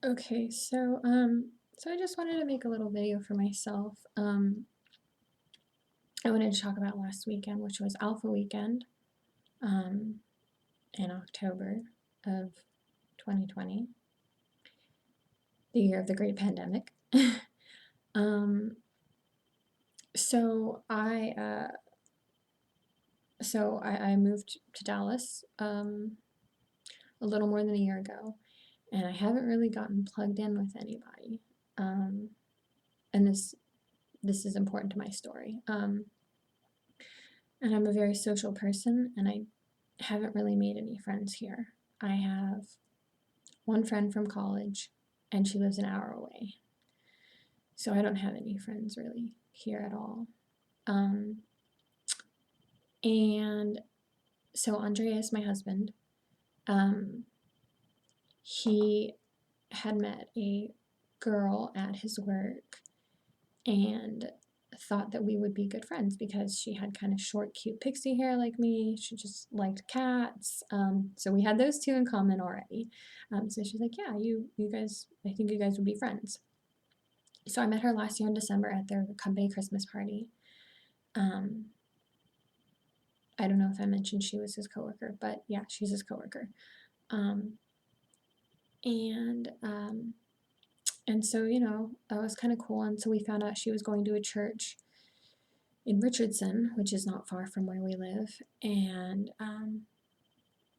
Okay, so I just wanted to make a little video for myself. I wanted to talk about last weekend, which was Alpha Weekend, um, in October of 2020, the year of the Great Pandemic. Um, so I, uh, so I moved to Dallas, a little more than a year ago, and I haven't really gotten plugged in with anybody. Um, and this is important to my story. And I'm a very social person, and I haven't really made any friends here. I have one friend from college, and she lives an hour away. So I don't have any friends really here at all. Um, and so Andreas, my husband, um, he had met a girl at his work and thought that we would be good friends because she had kind of short, cute pixie hair like me. She just liked cats. So we had those two in common already. So she's like, "Yeah, you guys, I think you guys would be friends." So I met her last year in December at their company Christmas party. Um, I don't know if I mentioned she was his coworker, but yeah, she's his coworker. Um, and um, and so that was kind of cool. And so we found out she was going to a church in Richardson, which is not far from where we live. And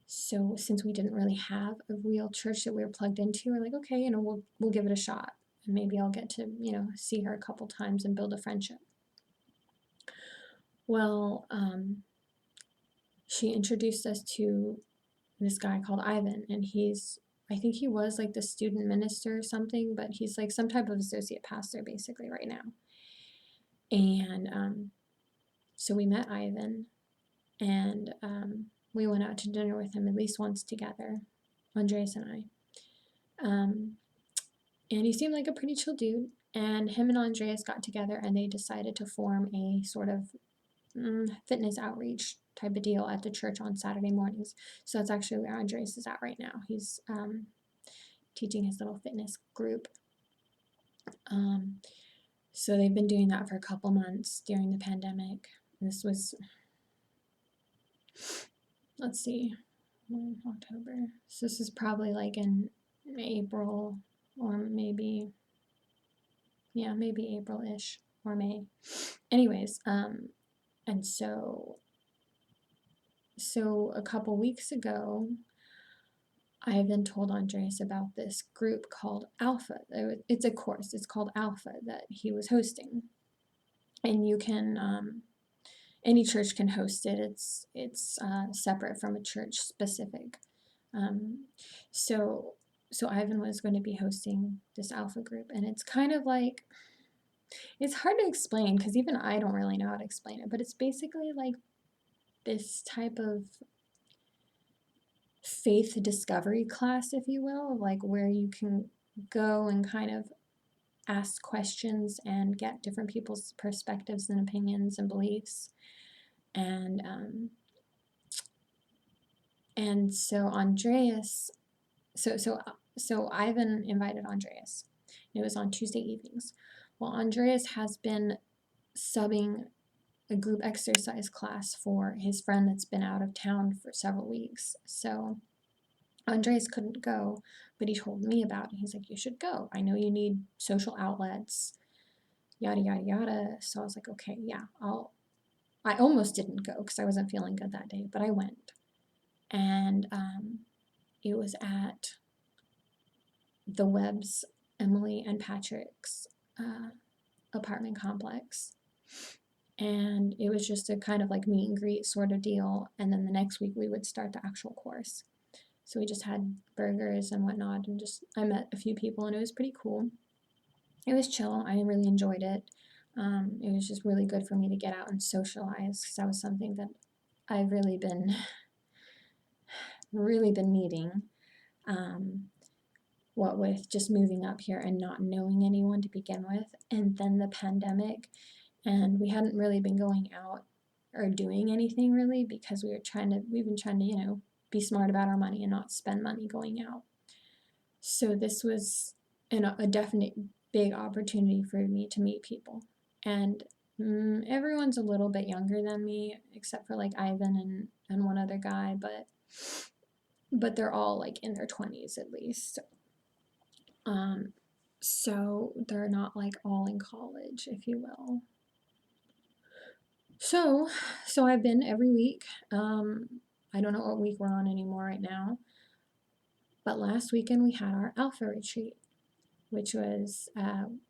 so since we didn't really have a real church that we were plugged into, we're like, okay, we'll give it a shot, and maybe I'll get to see her a couple times and build a friendship. Well, she introduced us to this guy called Ivan, and I think he was like the student minister or something, but he's like some type of associate pastor basically right now. And so we met Ivan, and we went out to dinner with him at least once together, Andreas and I. And he seemed like a pretty chill dude. And him and Andreas got together and they decided to form a sort of fitness outreach type of deal at the church on Saturday mornings. So that's actually where Andreas is at right now. He's teaching his little fitness group. Um, so they've been doing that for a couple months during the pandemic. This was, let's see, October. So this is probably like in April, or maybe April-ish or May. Anyways, and so a couple weeks ago, I have been told Andreas about this group called Alpha. It's a course. It's called Alpha that he was hosting, and you can any church can host it. It's separate from a church specific. Um, so so Ivan was going to be hosting this Alpha group, and it's kind of like it's hard to explain because even I don't really know how to explain it, but it's basically like this type of faith discovery class, if you will, like where you can go and kind of ask questions and get different people's perspectives and opinions and beliefs. And so Andreas, so Ivan invited Andreas. It was on Tuesday evenings. Well, Andreas has been subbing a group exercise class for his friend that's been out of town for several weeks. So Andreas couldn't go, but he told me about it. He's like, "You should go. I know you need social outlets, yada, yada, yada." So I was like, okay, yeah, I almost didn't go because I wasn't feeling good that day, but I went. And it was at the Webbs, Emily and Patrick's apartment complex. And it was just a kind of like meet and greet sort of deal. And then the next week we would start the actual course. So we just had burgers and whatnot, and just I met a few people, and it was pretty cool. It was chill. I really enjoyed it. It was just really good for me to get out and socialize because that was something that I've really been needing. Um, what with just moving up here and not knowing anyone to begin with, and then the pandemic, and we hadn't really been going out or doing anything really because we've been trying to be smart about our money and not spend money going out. So this was a definite big opportunity for me to meet people. And everyone's a little bit younger than me, except for like Ivan and one other guy, but they're all like in their 20s at least. So they're not like all in college, if you will. So I've been every week. I don't know what week we're on anymore right now, but last weekend we had our Alpha retreat, which was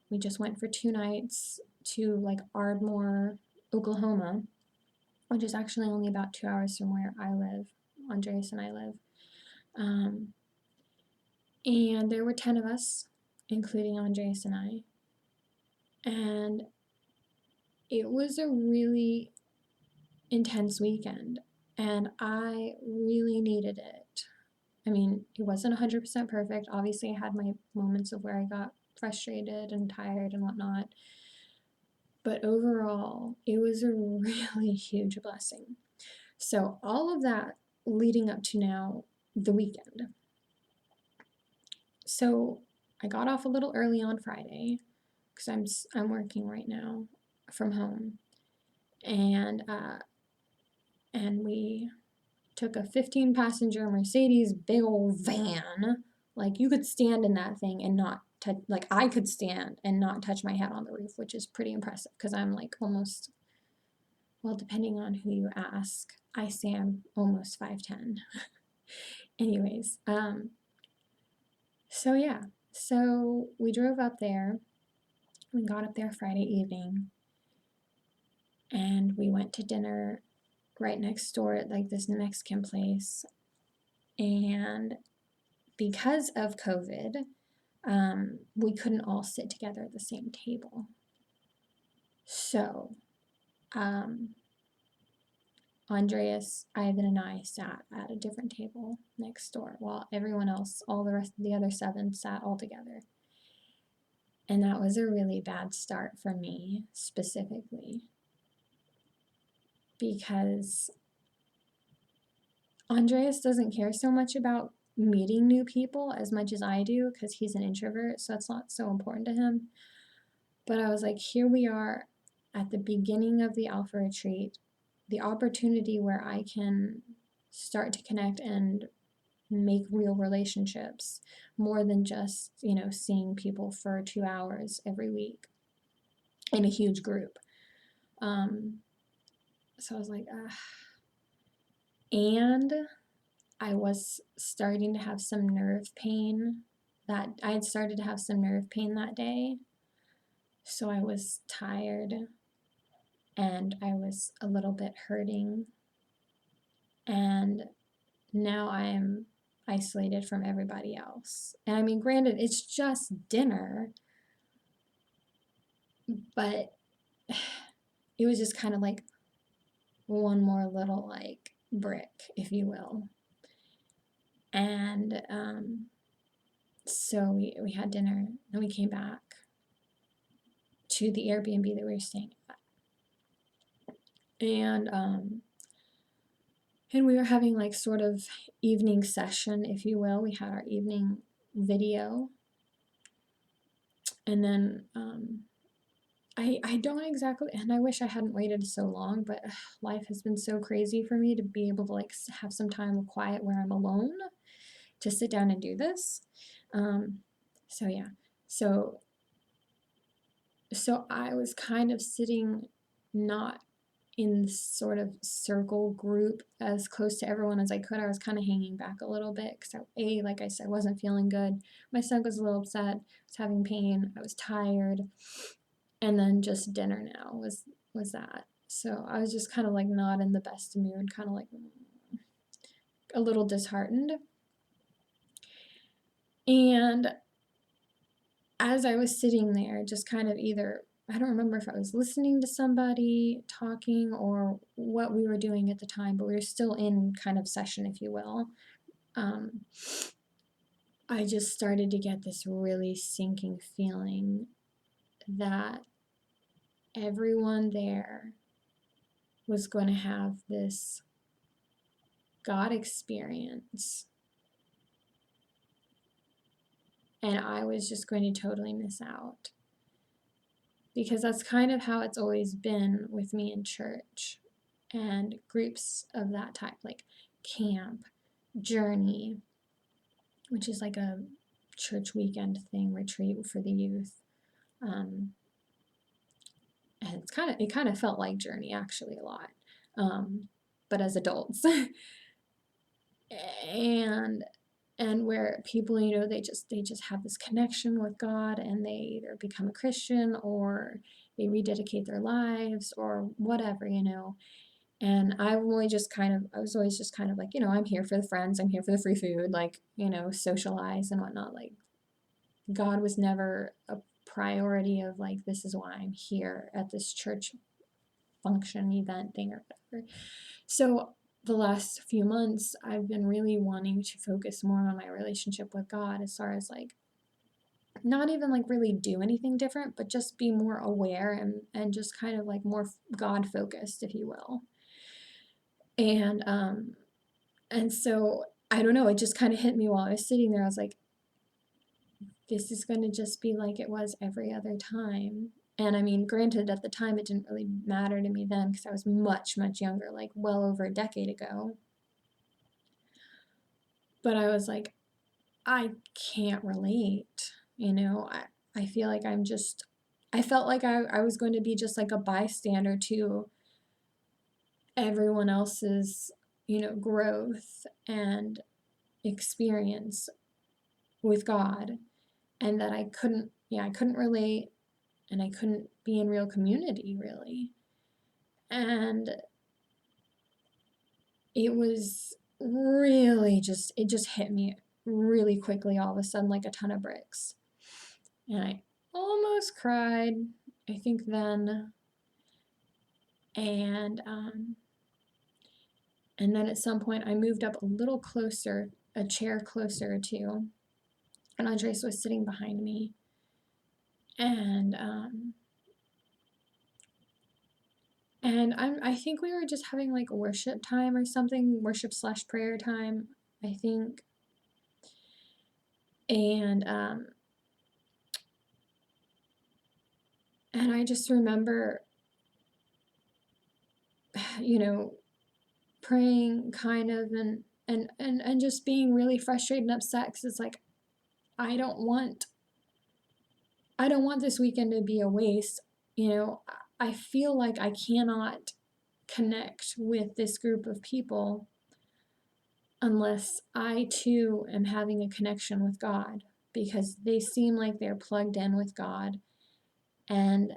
we just went for 2 nights to like Ardmore, Oklahoma, which is actually only about 2 hours from where I live. Andreas and I live. And there were 10 of us, including Andreas and I. And it was a really intense weekend, and I really needed it. I mean, it wasn't 100% perfect. Obviously, I had my moments of where I got frustrated and tired and whatnot. But overall, it was a really huge blessing. So, all of that leading up to now, the weekend. So, I got off a little early on Friday because I'm working right now from home, and we took a 15-passenger Mercedes big old van. Like you could stand in that thing and not touch, like I could stand and not touch my head on the roof, which is pretty impressive because I'm like almost, well, depending on who you ask, I say I'm almost 5'10". Anyways, so yeah, so we drove up there. We got up there Friday evening and we went to dinner right next door at like this Mexican place. And because of COVID, we couldn't all sit together at the same table. So, Andreas, Ivan, and I sat at a different table next door while everyone else, all the rest of the other 7, sat all together. And that was a really bad start for me specifically because Andreas doesn't care so much about meeting new people as much as I do because he's an introvert, so it's not so important to him. But I was like, here we are at the beginning of the Alpha retreat, the opportunity where I can start to connect and make real relationships more than just, seeing people for 2 hours every week in a huge group. So I was like, and I was starting to have some nerve pain that I had started to have some nerve pain that day. So I was tired and I was a little bit hurting. And now I'm isolated from everybody else. And I mean, granted, it's just dinner, but it was just kind of like one more little like brick, if you will. And so we had dinner, and we came back to the Airbnb that we were staying at. And we were having like sort of evening session, if you will. We had our evening video. And then I don't exactly, and I wish I hadn't waited so long, but life has been so crazy for me to be able to like have some time of quiet where I'm alone to sit down and do this. So yeah, so I was kind of sitting not in this sort of circle group as close to everyone as I could. I was kind of hanging back a little bit because like I said, wasn't feeling good. My stomach was a little upset. I was having pain. I was tired. And then just dinner now was that. So I was just kind of like not in the best mood, kind of like a little disheartened. And as I was sitting there, just kind of either, I don't remember if I was listening to somebody talking or what we were doing at the time, but we were still in kind of session, if you will. I just started to get this really sinking feeling that everyone there was going to have this God experience and I was just going to totally miss out. Because that's kind of how it's always been with me in church and groups of that type, like camp, journey, which is like a church weekend thing, retreat for the youth. And it kind of felt like Journey actually a lot, but as adults. and where people, they just have this connection with God, and they either become a Christian or they rededicate their lives or whatever. And I was always just kind of like, I'm here for the friends, I'm here for the free food, like, socialize and whatnot. Like, God was never a priority of like, this is why I'm here at this church function, event thing, or whatever. So the last few months, I've been really wanting to focus more on my relationship with God, as far as like, not even like really do anything different, but just be more aware and just kind of like more God focused, if you will. And so I don't know, it just kind of hit me while I was sitting there. I was like, this is going to just be like it was every other time. And I mean, granted, at the time it didn't really matter to me then, because I was much, much younger, like well over a decade ago. But I was like, I can't relate. I feel like I felt like I was going to be just like a bystander to everyone else's, growth and experience with God, and that I couldn't relate, and I couldn't be in real community, really. And it was really it just hit me really quickly all of a sudden, like a ton of bricks. And I almost cried, I think then. And then at some point I moved up a little closer, a chair closer to, and Andres was sitting behind me. And I think we were just having like a worship time or something, worship/prayer time, I think. And I just remember, praying kind of, and just being really frustrated and upset, because it's like, I don't want this weekend to be a waste. I feel like I cannot connect with this group of people unless I too am having a connection with God, because they seem like they're plugged in with God. And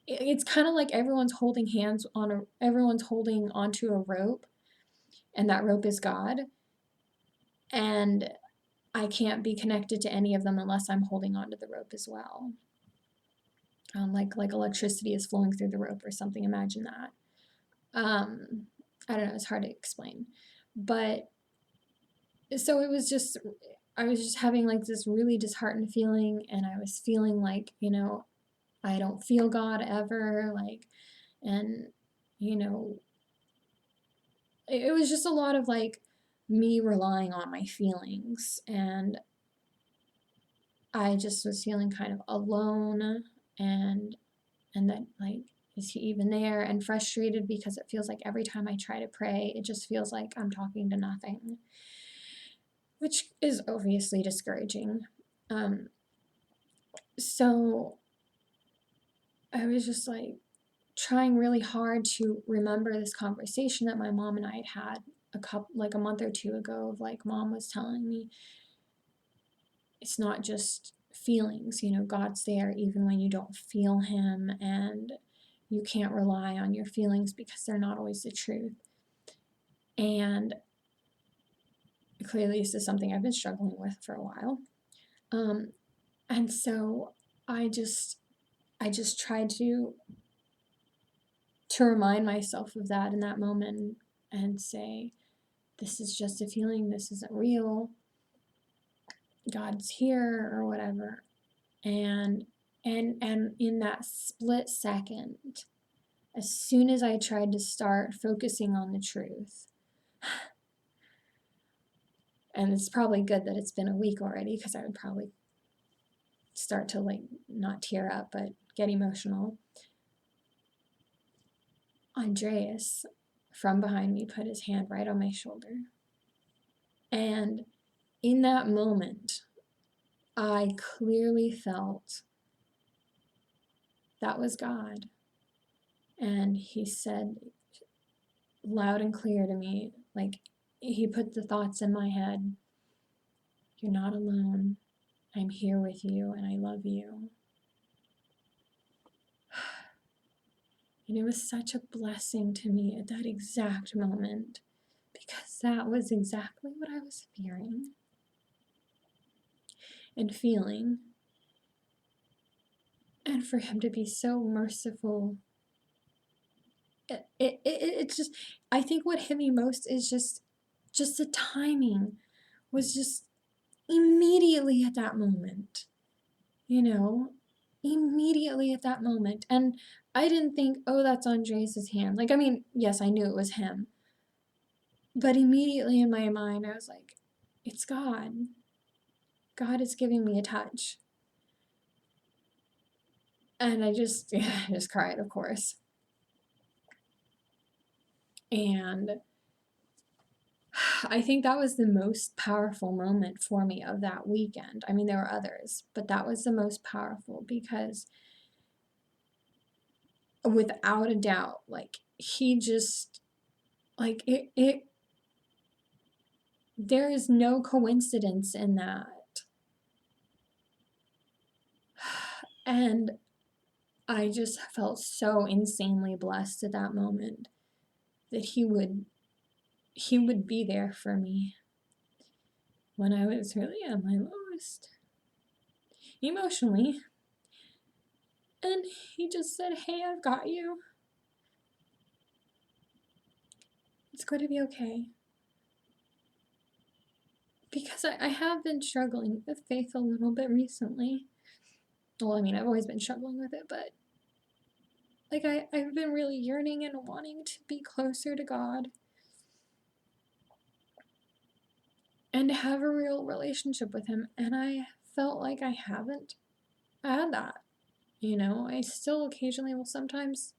it's kind of like everyone's holding onto a rope, and that rope is God. And I can't be connected to any of them unless I'm holding onto the rope as well. Like electricity is flowing through the rope or something. Imagine that. I don't know, it's hard to explain. But so I was just having like this really disheartened feeling, and I was feeling like, I don't feel God ever, like, and, it was just a lot of like me relying on my feelings, and I just was feeling kind of alone, and that, like, is he even there? And frustrated, because it feels like every time I try to pray, it just feels like I'm talking to nothing, which is obviously discouraging. So I was just like trying really hard to remember this conversation that my mom and I had a month or two ago, of like, Mom was telling me it's not just feelings, God's there even when you don't feel him, and you can't rely on your feelings because they're not always the truth. And clearly this is something I've been struggling with for a while. And so I just tried to remind myself of that in that moment, and say, this is just a feeling, this isn't real, God's here, or whatever. And in that split second, as soon as I tried to start focusing on the truth, And it's probably good that it's been a week already, because I would probably start to like not tear up, but get emotional. Andreas, from behind me, put his hand right on my shoulder. And in that moment, I clearly felt that was God. And he said loud and clear to me, like, he put the thoughts in my head, "You're not alone. I'm here with you and I love you." And it was such a blessing to me at that exact moment, because that was exactly what I was fearing and feeling. And for him to be so merciful, it's just, I think what hit me most is just the timing was just immediately at that moment, you know, immediately at that moment. And I didn't think, oh, that's Andreas's hand. Like, I mean, yes, I knew it was him, but immediately in my mind, I was like, it's God. God is giving me a touch. And I just, yeah, I just cried, of course. And I think that was the most powerful moment for me of that weekend. I mean, there were others, but that was the most powerful, because without a doubt, like, he just, like, there is no coincidence in that. And I just felt so insanely blessed at that moment that he would be there for me when I was really at my lowest emotionally. And he just said, "Hey, I've got you. It's going to be okay." Because I have been struggling with faith a little bit recently. Well, I mean, I've always been struggling with it, but like, I've been really yearning and wanting to be closer to God and to have a real relationship with Him. And I felt like I haven't had that. You know, I still occasionally will sometimes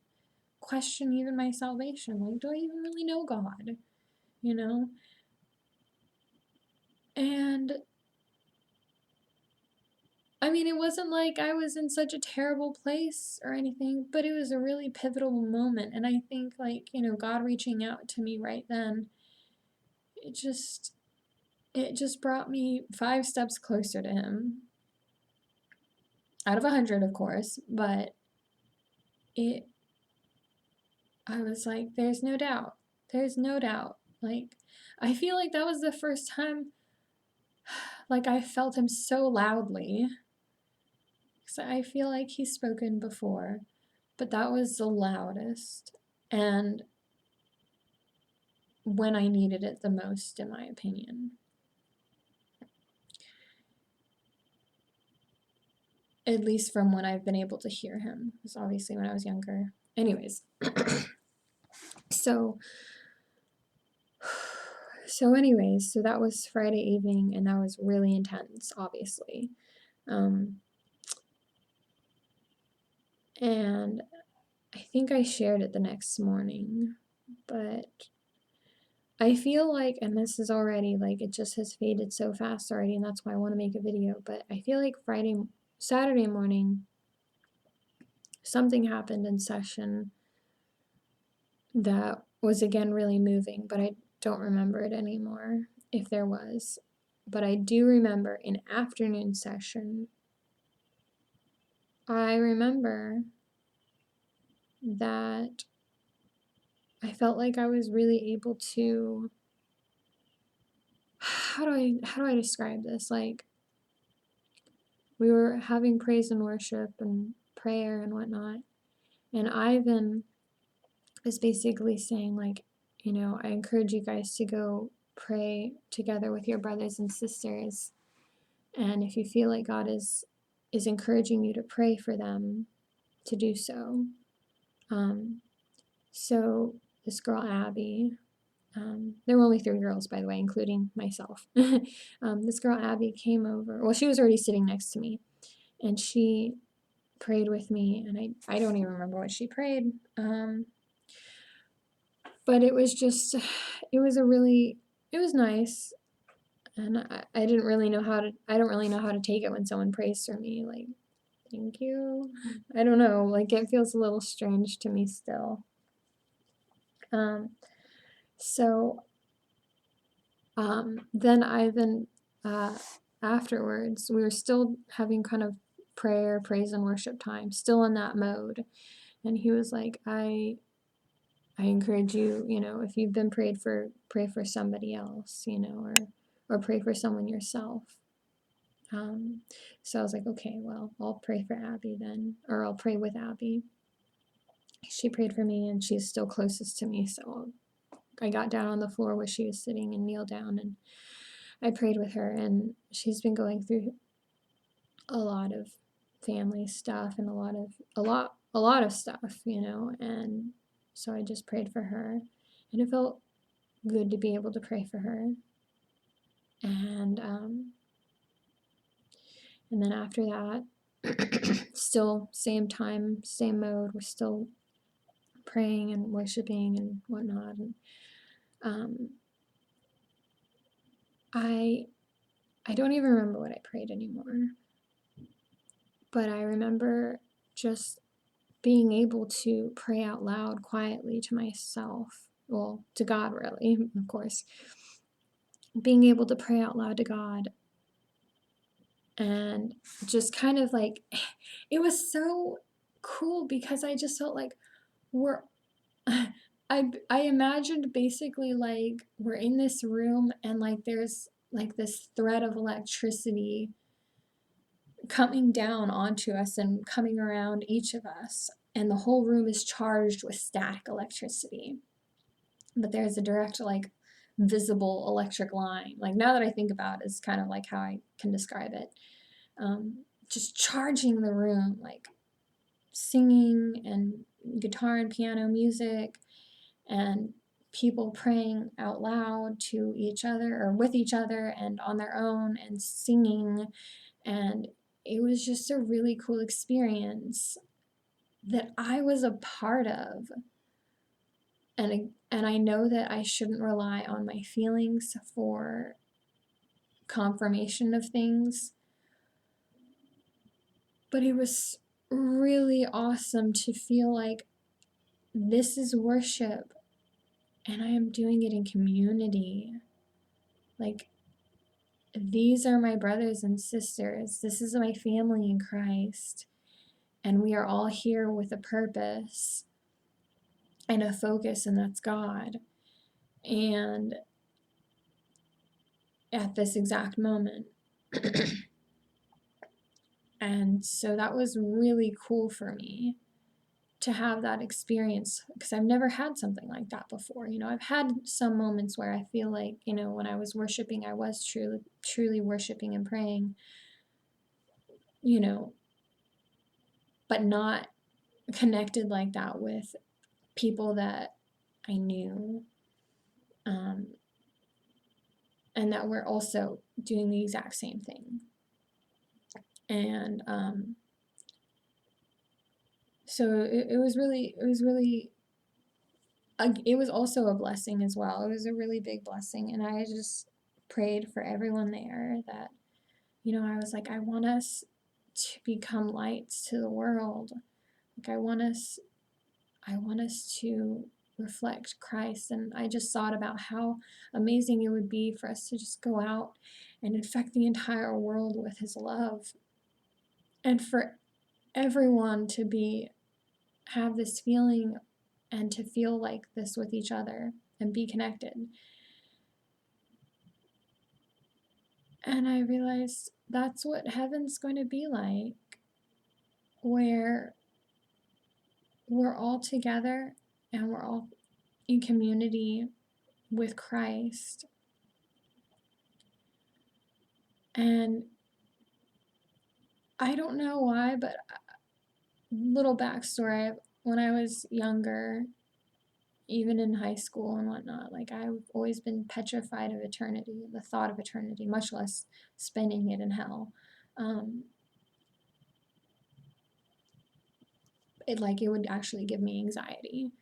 question even my salvation. Like, do I even really know God? You know? And I mean, it wasn't like I was in such a terrible place or anything, but it was a really pivotal moment. And I think, like, you know, God reaching out to me right then, it just brought me 5 steps closer to Him. Out of 100, of course, but it I was like, there's no doubt. There's no doubt. Like, I feel like that was the first time, like, I felt Him so loudly. So I feel like He's spoken before, but that was the loudest. And when I needed it the most, in my opinion. At least from when I've been able to hear Him, because obviously when I was younger. Anyways, so so that was Friday evening, and that was really intense, obviously. And I think I shared it the next morning, but I feel like, and this is already, like, it just has faded so fast already, and that's why I want to make a video, but I feel like Saturday morning, something happened in session that was again really moving, but I don't remember it anymore, if there was. But I do remember in afternoon session, I remember that I felt like I was really able to, how do I describe this? Like, we were having praise and worship and prayer and whatnot, and Ivan was basically saying, like, you know, I encourage you guys to go pray together with your brothers and sisters, and if you feel like God is encouraging you to pray for them, to do so. So this girl Abby, There were only 3 girls, by the way, including myself. This girl, Abby, came over. Well, she was already sitting next to me, and she prayed with me, and I don't even remember what she prayed. But it was just, it was a really, it was nice. And I didn't really know how to, I don't really know how to take it when someone prays for me. Like, thank you. I don't know. Like, it feels a little strange to me still. Um, so, then afterwards, we were still having kind of prayer, praise, and worship time, still in that mode. And he was like, I encourage you, if you've been prayed for, pray for somebody else, or pray for someone yourself. So I was like, okay, well, I'll pray for Abby then, or I'll pray with Abby. She prayed for me, and she's still closest to me, so I got down on the floor where she was sitting and kneeled down, and I prayed with her. And she's been going through a lot of family stuff and a lot of stuff, and so I just prayed for her, and it felt good to be able to pray for her. And then after that, still same time, same mode, we're still praying and worshiping and whatnot. And I don't even remember what I prayed anymore, but I remember just being able to pray out loud quietly to myself, well, to God, really, of course, being able to pray out loud to God, and just kind of like, it was so cool because I just felt like we're I imagined basically like we're in this room, and like there's like this thread of electricity coming down onto us and coming around each of us, and the whole room is charged with static electricity. But there's a direct, like, visible electric line. Like, now that I think about it, it's kind of like how I can describe it. Just charging the room, like singing and guitar and piano music, and people praying out loud to each other or with each other and on their own and singing. And it was just a really cool experience that I was a part of. And I know that I shouldn't rely on my feelings for confirmation of things, but it was really awesome to feel like this is worship and I am doing it in community. Like, these are my brothers and sisters. This is my family in Christ. And we are all here with a purpose and a focus, and that's God. And at this exact moment. And so that was really cool for me to have that experience, because I've never had something like that before. I've had some moments where I feel like, when I was worshiping, I was truly worshiping and praying, but not connected like that with people that I knew, and that were also doing the exact same thing. And so it was really, it was also a blessing as well. It was a really big blessing, and I just prayed for everyone there that, I was like, I want us to become lights to the world. Like, I want us to reflect Christ. And I just thought about how amazing it would be for us to just go out and infect the entire world with his love, and for everyone to have this feeling and to feel like this with each other and be connected. And I realized that's what heaven's going to be like, where we're all together and we're all in community with Christ. And I don't know why, but little backstory, when I was younger, even in high school and whatnot. Like, I've always been petrified of eternity, the thought of eternity, much less spending it in hell. It would actually give me anxiety.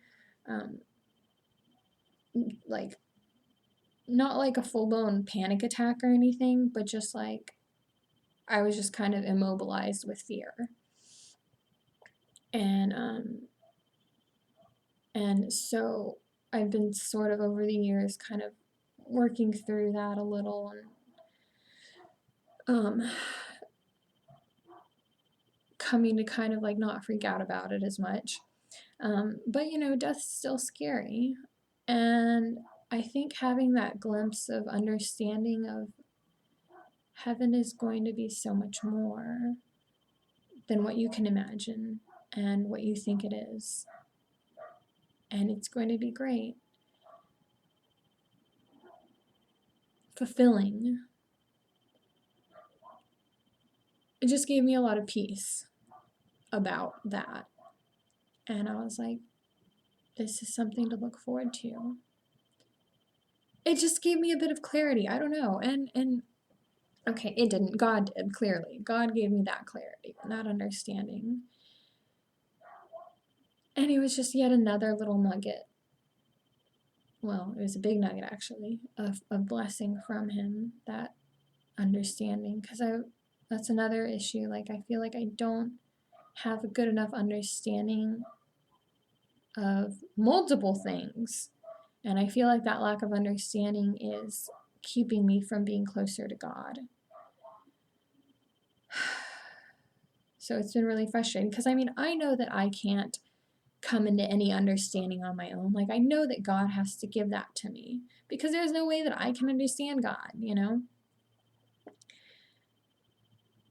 Like, not like a full-blown panic attack or anything, but just like I was just kind of immobilized with fear. And so I've been sort of over the years kind of working through that a little, and coming to kind of like not freak out about it as much. But death's still scary. And I think having that glimpse of understanding of heaven is going to be so much more than what you can imagine and what you think it is. And it's going to be great. Fulfilling. It just gave me a lot of peace about that. And I was like, this is something to look forward to. It just gave me a bit of clarity. I don't know. And okay, it didn't. God did, clearly. God gave me that clarity and that understanding. And it was just yet another little nugget. Well, it was a big nugget, actually, of blessing from him, that understanding. Because that's another issue. Like, I feel like I don't have a good enough understanding of multiple things. And I feel like that lack of understanding is keeping me from being closer to God. So it's been really frustrating because I know that I can't come into any understanding on my own. Like, I know that God has to give that to me because there's no way that I can understand God,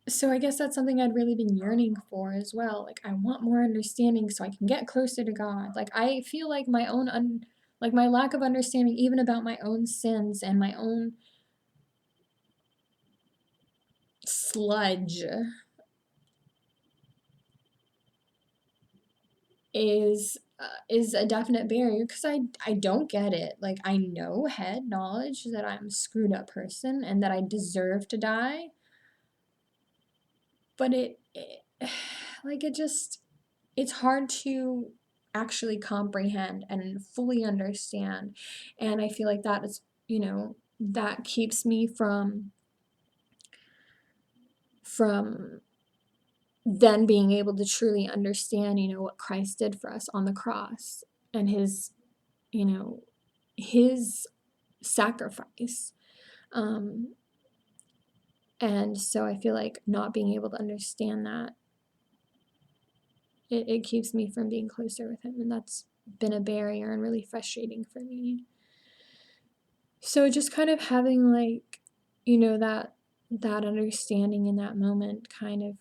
So I guess that's something I'd really been yearning for as well. Like, I want more understanding so I can get closer to God. Like, I feel like my lack of understanding even about my own sins and my own sludge is a definite barrier because I don't get it. Like, I know head knowledge that I'm a screwed up person and that I deserve to die, but it's hard to actually comprehend and fully understand. And I feel like that is, that keeps me from then being able to truly understand, what Christ did for us on the cross and his sacrifice. And so I feel like not being able to understand that, it keeps me from being closer with him, and that's been a barrier and really frustrating for me. So just kind of having that understanding in that moment kind of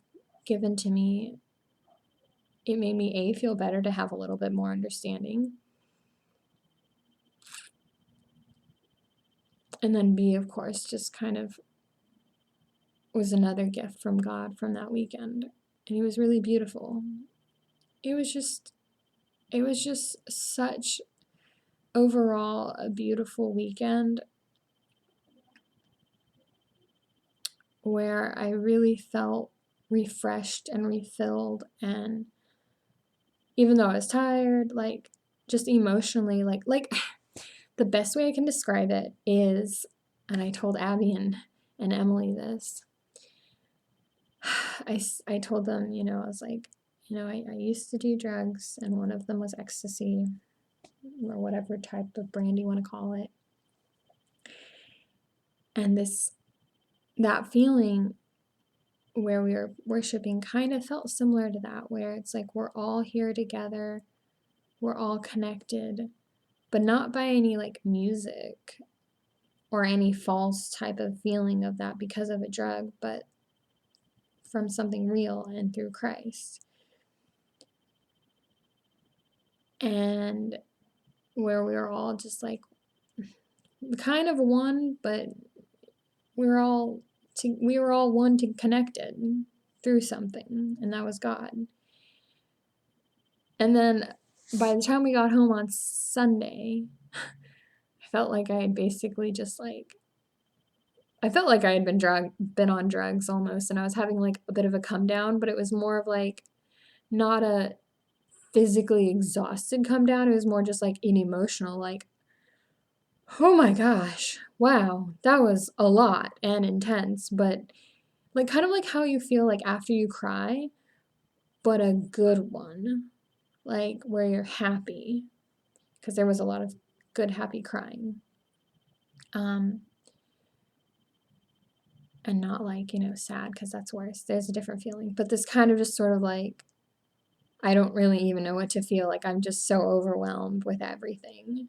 given to me, it made me feel better to have a little bit more understanding. And then B, of course, just kind of was another gift from God from that weekend. And it was really beautiful. It was just such overall a beautiful weekend where I really felt refreshed and refilled. And even though I was tired, like, just emotionally, like the best way I can describe it is, and I told Abby and Emily this, I told them, I was like, I used to do drugs, and one of them was ecstasy, or whatever type of brand you want to call it. And that feeling where we were worshiping kind of felt similar to that, where it's like we're all here together, we're all connected, but not by any like music or any false type of feeling of that because of a drug, but from something real and through Christ. And where we were all just like kind of one, but we were all one to connected through something, and that was God. And then by the time we got home on Sunday, I felt like I had basically just like, I felt like I had been on drugs almost, and I was having like a bit of a come down, but it was more of like not a physically exhausted come down. It was more just like an emotional, like, oh my gosh, wow, that was a lot and intense, but like kind of like how you feel like after you cry, but a good one, like where you're happy, because there was a lot of good, happy crying. And not like, sad, because that's worse. There's a different feeling. But this kind of just sort of like, I don't really even know what to feel. Like I'm just so overwhelmed with everything.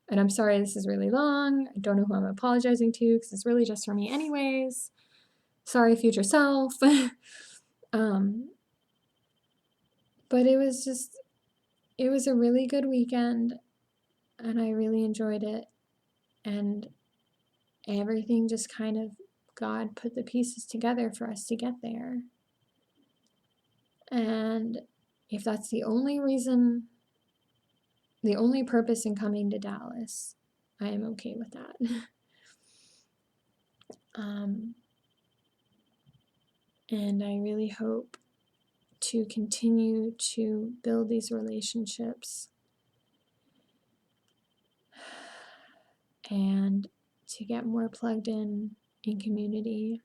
And I'm sorry this is really long. I don't know who I'm apologizing to because it's really just for me anyways. Sorry, future self. But it was a really good weekend and I really enjoyed it. And everything just kind of, God put the pieces together for us to get there. And if that's the only reason, the only purpose in coming to Dallas, I am okay with that. And I really hope to continue to build these relationships and to get more plugged in community.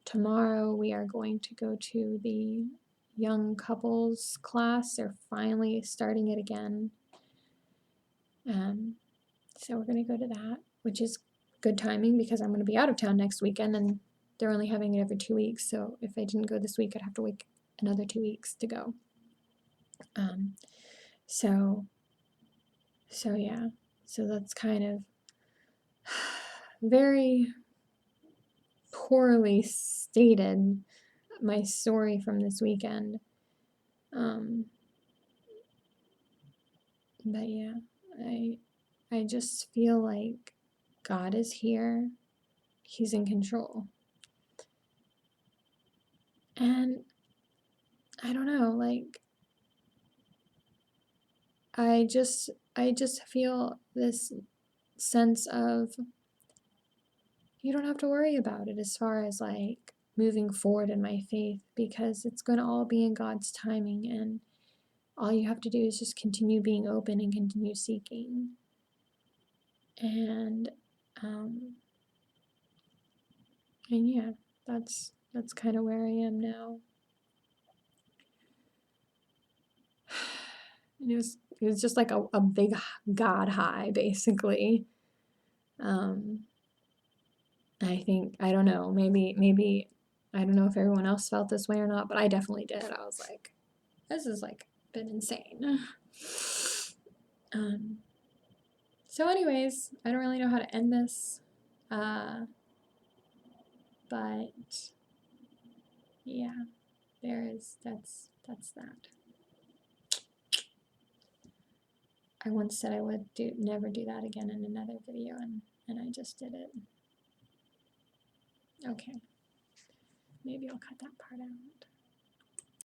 Tomorrow we are going to go to the young couples class. They're finally starting it again. So we're going to go to that, which is good timing because I'm going to be out of town next weekend and they're only having it every 2 weeks. So if I didn't go this week, I'd have to wait another 2 weeks to go. So yeah, so that's kind of very poorly stated my story from this weekend. But yeah, I just feel like God is here. He's in control. And I don't know, like I just feel this sense of you don't have to worry about it as far as like moving forward in my faith because it's going to all be in God's timing and all you have to do is just continue being open and continue seeking. And yeah, that's kind of where I am now. And it was just like a big God high, basically. I think, I don't know, maybe, I don't know if everyone else felt this way or not, but I definitely did. I was like, this is like been insane. So anyways, I don't really know how to end this. But yeah, that's that. I once said I would never do that again in another video and I just did it. Okay. Maybe I'll cut that part out.